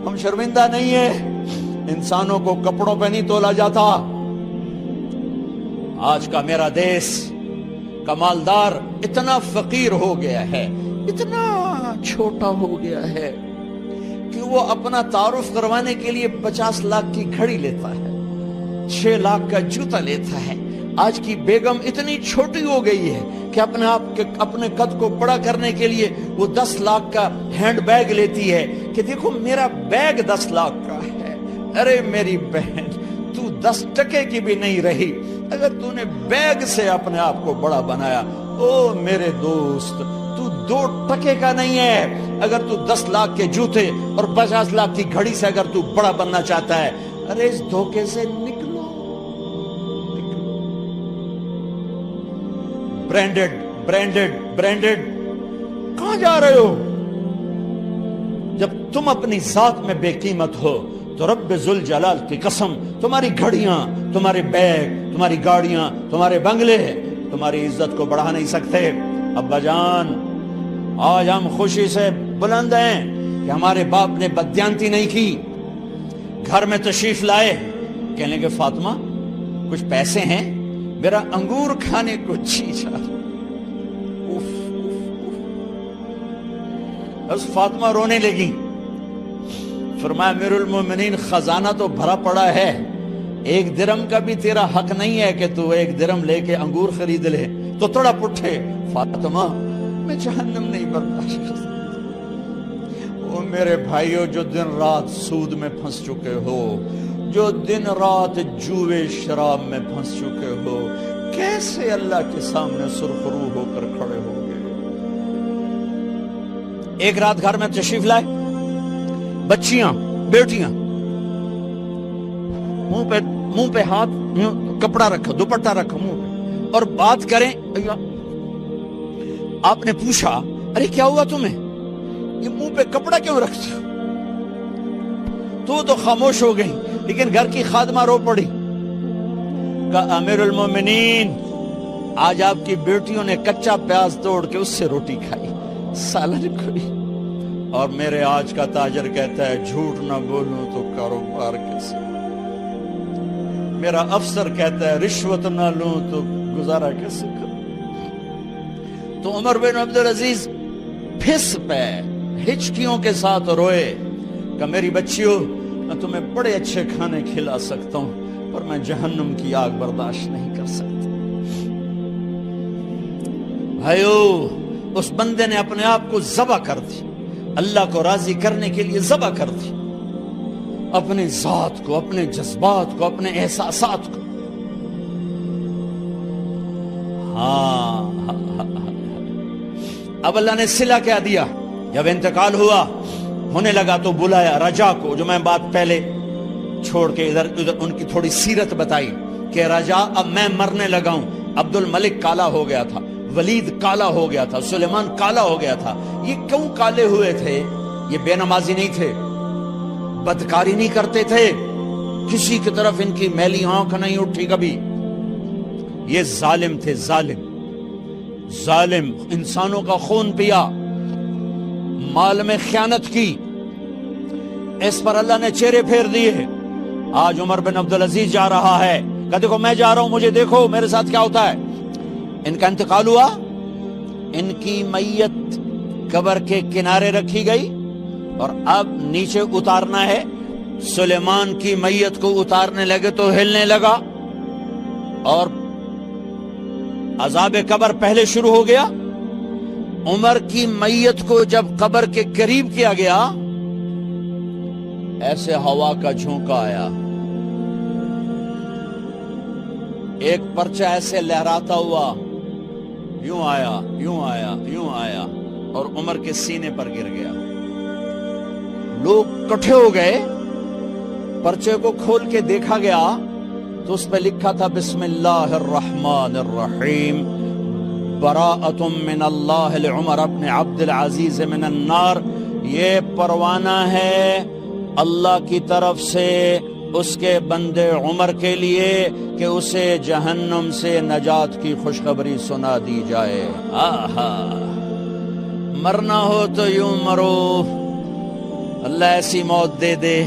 ہم شرمندہ نہیں ہیں، انسانوں کو کپڑوں پہ نہیں تولا جاتا۔ آج کا میرا دیس کا مالدار اتنا فقیر ہو گیا ہے، اتنا چھوٹا ہو گیا ہے کہ وہ اپنا تعارف کروانے کے لیے 50 لاکھ کی گھڑی لیتا ہے، 6 لاکھ کا جوتا لیتا ہے۔ آج کی بیگم اتنی چھوٹی ہو گئی ہے کہ اپنے قد کو بڑا کرنے کے لیے وہ 10 لاکھ کا ہینڈ بیگ لیتی ہے کہ دیکھو میرا بیگ 10 لاکھ کا ہے۔ ارے میری بہن، تو 10 ٹکے کی بھی نہیں رہی اگر تو نے بیگ سے اپنے آپ کو بڑا بنایا۔ او میرے دوست، تو 2 ٹکے کا نہیں ہے اگر تو 10 لاکھ کے جوتے اور 50 لاکھ کی گھڑی سے اگر تو بڑا بننا چاہتا ہے۔ ارے اس دھوکے سے نکلو۔ برینڈڈ برینڈڈ برینڈڈ، کہاں جا رہے ہو؟ جب تم اپنی ذات میں بے قیمت ہو تو رب ذوالجلال کی قسم، تمہاری گھڑیاں، تمہارے بیگ، تمہاری گاڑیاں، تمہارے بنگلے تمہاری عزت کو بڑھا نہیں سکتے۔ ابا جان، آج ہم خوشی سے بلند ہیں کہ ہمارے باپ نے بددیانتی نہیں کی۔ گھر میں تشریف لائے، کہنے لگے فاطمہ کچھ پیسے ہیں، میرا انگور کھانے کو جی چاہ۔ بس فاطمہ رونے لگی۔ فرمایا امیر المومنین، خزانہ تو بھرا پڑا ہے، 1 درم کا بھی تیرا حق نہیں ہے کہ تو 1 درم لے کے انگور خرید لے۔ تو تڑپ اٹھے، فاطمہ میں جہنم نہیں برداشت کر سکتا۔ او میرے بھائیو، جو دن رات سود میں پھنس چکے ہو، جو دن رات جوے شراب میں پھنس چکے ہو، کیسے اللہ کے سامنے سرخرو ہو کر کھڑے ہو گے؟ ایک رات گھر میں تشریف لائے، بچیاں، بیٹیاں، منہ پہ ہاتھ، کپڑا رکھا، دوپٹہ رکھا منہ پہ، اور بات کریں۔ آپ نے پوچھا ارے کیا ہوا تمہیں، یہ منہ پہ کپڑا کیوں رکھتی ہو؟ تو خاموش ہو گئی، لیکن گھر کی خادمہ رو پڑی۔ کہا امیر المومنین، آج آپ کی بیٹیوں نے کچا پیاز توڑ کے اس سے روٹی کھائی، سالن کھائی، اور میرے آج کا تاجر کہتا ہے جھوٹ نہ بولوں تو کاروبار کیسے، میرا افسر کہتا ہے رشوت نہ لوں تو گزارا کیسے کروں۔ تو عمر بن عبدالعزیز پھس پہ ہچکیوں کے ساتھ روئے کہ میری بچیوں، میں تمہیں بڑے اچھے کھانے کھلا سکتا ہوں پر میں جہنم کی آگ برداشت نہیں کر سکتا۔ بھائیو، اس بندے نے اپنے آپ کو ذبح کر دی، اللہ کو راضی کرنے کے لیے ذبح کر دی، اپنے ذات کو، اپنے جذبات کو، اپنے احساسات کو۔ اب اللہ نے صلہ کیا دیا، جب انتقال ہوا ہونے لگا تو بلایا رجا کو، جو میں بات پہلے چھوڑ کے ادھر ان کی تھوڑی سیرت بتائی کہ رجا اب میں مرنے لگا ہوں۔ عبد الملک کالا ہو گیا تھا، ولید کالا ہو گیا تھا، سلیمان کالا ہو گیا تھا۔ یہ کیوں کالے ہوئے تھے؟ یہ بے نمازی نہیں تھے، بدکاری نہیں کرتے تھے، کسی کی طرف ان کی میلی آنکھ نہیں اٹھی کبھی۔ یہ ظالم تھے، ظالم، انسانوں کا خون پیا، مال میں خیانت کی، اس پر اللہ نے چہرے پھیر دیے۔ آج عمر بن عبدالعزیز جا رہا ہے کہ دیکھو میں جا رہا ہوں، مجھے دیکھو میرے ساتھ کیا ہوتا ہے۔ ان کا انتقال ہوا، ان کی میت قبر کے کنارے رکھی گئی اور اب نیچے اتارنا ہے۔ سلیمان کی میت کو اتارنے لگے تو ہلنے لگا اور عذاب قبر پہلے شروع ہو گیا۔ عمر کی میت کو جب قبر کے قریب کیا گیا، ایسے ہوا کا جھونکا آیا، ایک پرچہ ایسے لہراتا ہوا یوں آیا، یوں آیا، یوں آیا اور عمر کے سینے پر گر گیا۔ لوگ اکٹھے ہو گئے، پرچے کو کھول کے دیکھا گیا تو اس پہ لکھا تھا بسم اللہ الرحمن الرحیم، براءۃ من اللہ لعمر ابن عبد العزیز من النار۔ یہ پروانہ ہے اللہ کی طرف سے اس کے بندے عمر کے لیے کہ اسے جہنم سے نجات کی خوشخبری سنا دی جائے۔ آہا، مرنا ہو تو یوں مرو، اللہ ایسی موت دے دے.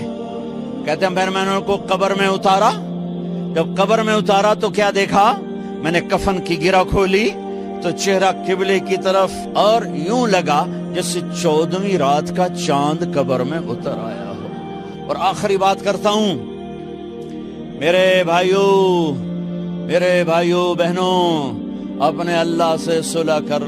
کہتے ہیں پھر میں نے ان کو قبر میں اتارا. جب قبر میں اتارا تو کیا دیکھا؟ میں نے کفن کی گرہ کھولی تو چہرہ قبلے کی طرف، اور یوں لگا جیسے 14ویں رات کا چاند قبر میں اتر آیا ہو. اور آخری بات کرتا ہوں، میرے بھائیوں بہنوں، اپنے اللہ سے صلح کر